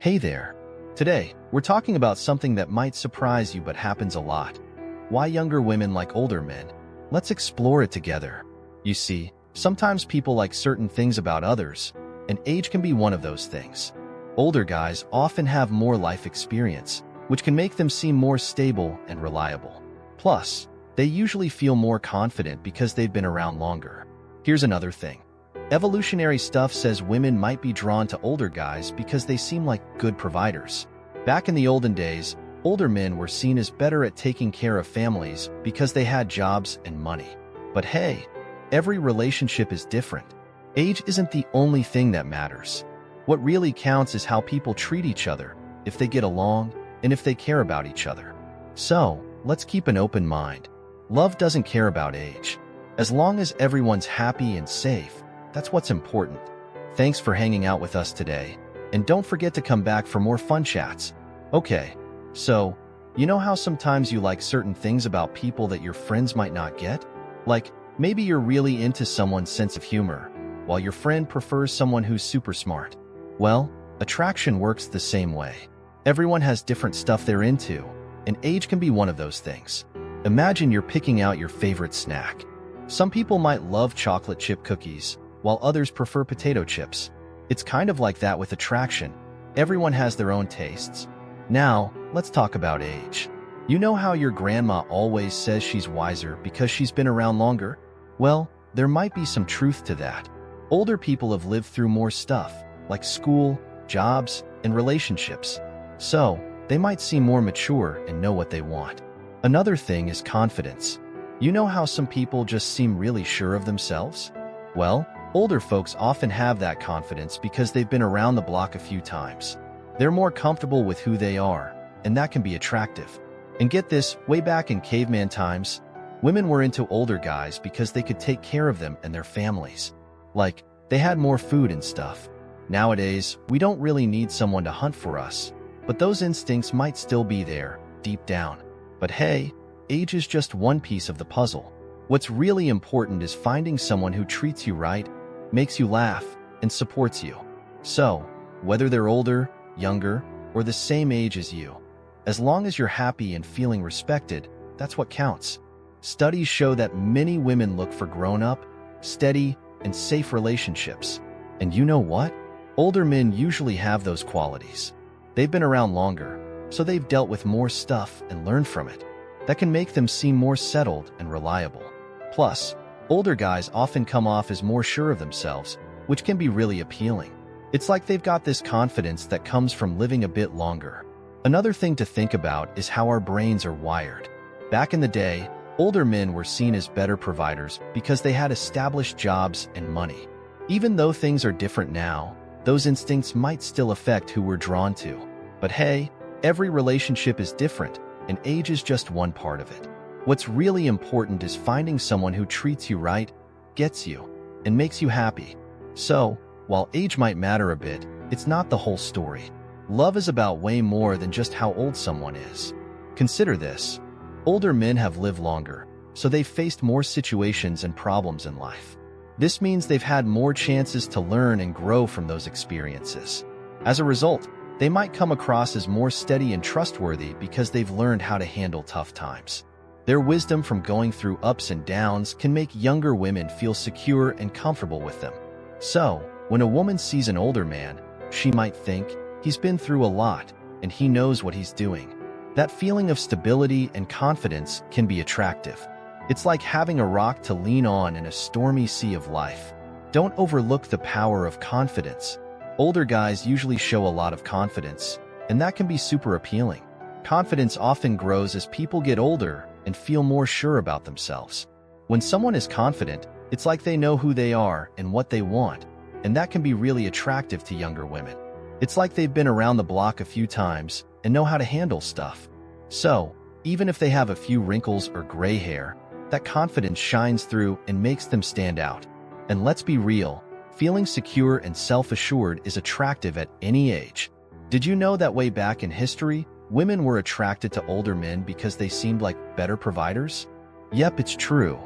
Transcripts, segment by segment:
Hey there. Today, we're talking about something that might surprise you but happens a lot. Why younger women like older men. Let's explore it together. You see, sometimes people like certain things about others, and age can be one of those things. Older guys often have more life experience, which can make them seem more stable and reliable. Plus, they usually feel more confident because they've been around longer. Here's another thing. Evolutionary stuff says women might be drawn to older guys because they seem like good providers. Back in the olden days, older men were seen as better at taking care of families because they had jobs and money. But hey, every relationship is different. Age isn't the only thing that matters. What really counts is how people treat each other, if they get along, and if they care about each other. So, let's keep an open mind. Love doesn't care about age. As long as everyone's happy and safe, that's what's important. Thanks for hanging out with us today, and don't forget to come back for more fun chats. Okay, so, you know how sometimes you like certain things about people that your friends might not get? Like, maybe you're really into someone's sense of humor, while your friend prefers someone who's super smart. Well, attraction works the same way. Everyone has different stuff they're into, and age can be one of those things. Imagine you're picking out your favorite snack. Some people might love chocolate chip cookies, while others prefer potato chips. It's kind of like that with attraction. Everyone has their own tastes. Now, let's talk about age. You know how your grandma always says she's wiser because she's been around longer? Well, there might be some truth to that. Older people have lived through more stuff, like school, jobs, and relationships. So, they might seem more mature and know what they want. Another thing is confidence. You know how some people just seem really sure of themselves? Well, older folks often have that confidence because they've been around the block a few times. They're more comfortable with who they are, and that can be attractive. And get this, way back in caveman times, women were into older guys because they could take care of them and their families. Like, they had more food and stuff. Nowadays, we don't really need someone to hunt for us, but those instincts might still be there, deep down. But hey, age is just one piece of the puzzle. What's really important is finding someone who treats you right, makes you laugh, and supports you. So, whether they're older, younger, or the same age as you, as long as you're happy and feeling respected, that's what counts. Studies show that many women look for grown-up, steady, and safe relationships. And you know what? Older men usually have those qualities. They've been around longer, so they've dealt with more stuff and learned from it. That can make them seem more settled and reliable. Plus, older guys often come off as more sure of themselves, which can be really appealing. It's like they've got this confidence that comes from living a bit longer. Another thing to think about is how our brains are wired. Back in the day, older men were seen as better providers because they had established jobs and money. Even though things are different now, those instincts might still affect who we're drawn to. But hey, every relationship is different, and age is just one part of it. What's really important is finding someone who treats you right, gets you, and makes you happy. So, while age might matter a bit, it's not the whole story. Love is about way more than just how old someone is. Consider this. Older men have lived longer, so they've faced more situations and problems in life. This means they've had more chances to learn and grow from those experiences. As a result, they might come across as more steady and trustworthy because they've learned how to handle tough times. Their wisdom from going through ups and downs can make younger women feel secure and comfortable with them. So, when a woman sees an older man, she might think, he's been through a lot, and he knows what he's doing. That feeling of stability and confidence can be attractive. It's like having a rock to lean on in a stormy sea of life. Don't overlook the power of confidence. Older guys usually show a lot of confidence, and that can be super appealing. Confidence often grows as people get older and feel more sure about themselves. When someone is confident, it's like they know who they are and what they want, and that can be really attractive to younger women. It's like they've been around the block a few times and know how to handle stuff. So, even if they have a few wrinkles or gray hair, that confidence shines through and makes them stand out. And let's be real, feeling secure and self-assured is attractive at any age. Did you know that way back in history, women were attracted to older men because they seemed like better providers? Yep, it's true.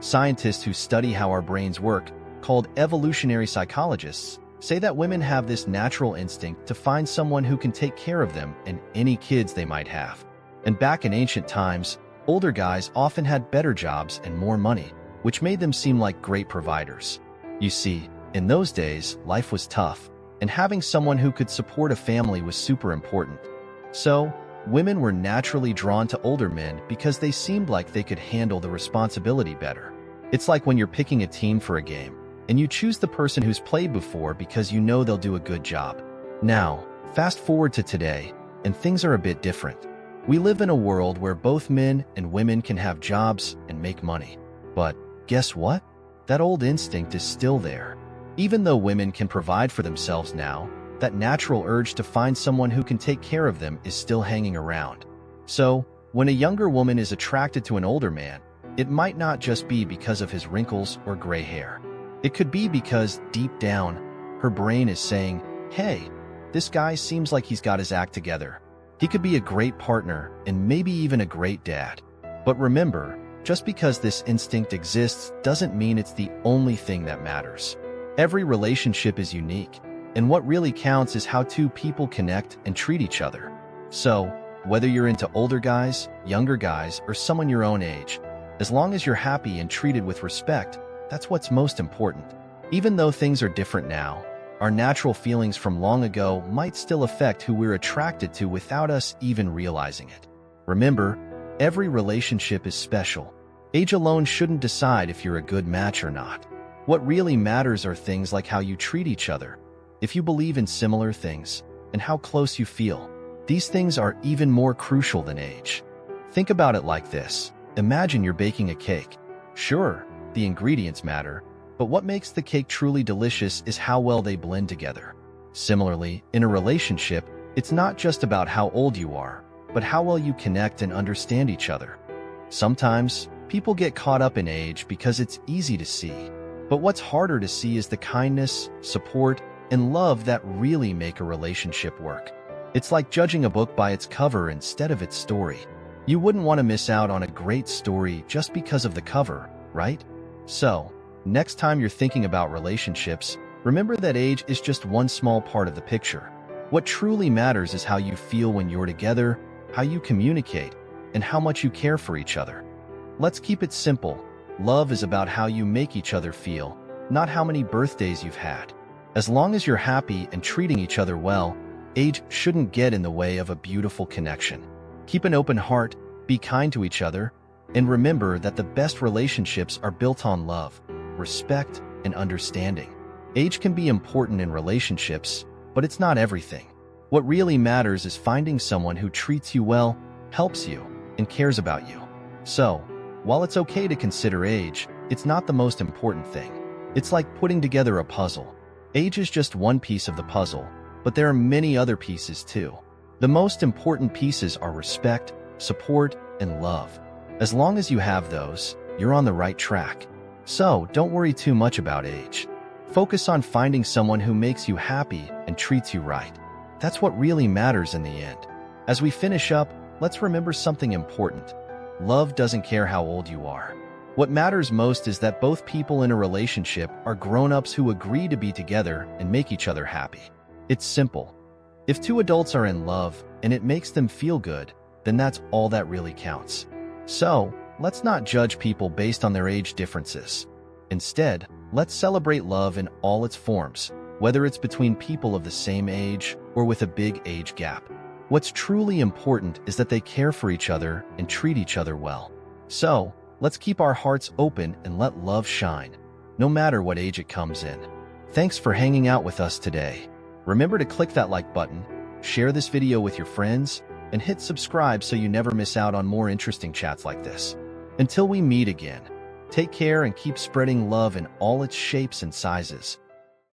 Scientists who study how our brains work, called evolutionary psychologists, say that women have this natural instinct to find someone who can take care of them and any kids they might have. And back in ancient times, older guys often had better jobs and more money, which made them seem like great providers. You see, in those days, life was tough, and having someone who could support a family was super important. So, women were naturally drawn to older men because they seemed like they could handle the responsibility better. It's like when you're picking a team for a game, and you choose the person who's played before because you know they'll do a good job. Now, fast forward to today, and things are a bit different. We live in a world where both men and women can have jobs and make money. But guess what? That old instinct is still there. Even though women can provide for themselves now, that natural urge to find someone who can take care of them is still hanging around. So, when a younger woman is attracted to an older man, it might not just be because of his wrinkles or gray hair. It could be because, deep down, her brain is saying, hey, this guy seems like he's got his act together. He could be a great partner and maybe even a great dad. But remember, just because this instinct exists doesn't mean it's the only thing that matters. Every relationship is unique, and what really counts is how two people connect and treat each other. So, whether you're into older guys, younger guys, or someone your own age, as long as you're happy and treated with respect, that's what's most important. Even though things are different now, our natural feelings from long ago might still affect who we're attracted to without us even realizing it. Remember, every relationship is special. Age alone shouldn't decide if you're a good match or not. What really matters are things like how you treat each other, if you believe in similar things, and how close you feel. These things are even more crucial than age. Think about it like this. Imagine you're baking a cake. Sure, the ingredients matter, but what makes the cake truly delicious is how well they blend together. Similarly, in a relationship, it's not just about how old you are, but how well you connect and understand each other. Sometimes, people get caught up in age because it's easy to see. But what's harder to see is the kindness, support, and love that really make a relationship work. It's like judging a book by its cover instead of its story. You wouldn't want to miss out on a great story just because of the cover, right? So, next time you're thinking about relationships, remember that age is just one small part of the picture. What truly matters is how you feel when you're together, how you communicate, and how much you care for each other. Let's keep it simple. Love is about how you make each other feel, not how many birthdays you've had. As long as you're happy and treating each other well, age shouldn't get in the way of a beautiful connection. Keep an open heart, be kind to each other, and remember that the best relationships are built on love, respect, and understanding. Age can be important in relationships, but it's not everything. What really matters is finding someone who treats you well, helps you, and cares about you. So, while it's okay to consider age, it's not the most important thing. It's like putting together a puzzle. Age is just one piece of the puzzle, but there are many other pieces too. The most important pieces are respect, support, and love. As long as you have those, you're on the right track. So, don't worry too much about age. Focus on finding someone who makes you happy and treats you right. That's what really matters in the end. As we finish up, let's remember something important. Love doesn't care how old you are. What matters most is that both people in a relationship are grown-ups who agree to be together and make each other happy. It's simple. If two adults are in love and it makes them feel good, then that's all that really counts. So, let's not judge people based on their age differences. Instead, let's celebrate love in all its forms, whether it's between people of the same age or with a big age gap. What's truly important is that they care for each other and treat each other well. So, let's keep our hearts open and let love shine, no matter what age it comes in. Thanks for hanging out with us today. Remember to click that like button, share this video with your friends, and hit subscribe so you never miss out on more interesting chats like this. Until we meet again, take care and keep spreading love in all its shapes and sizes.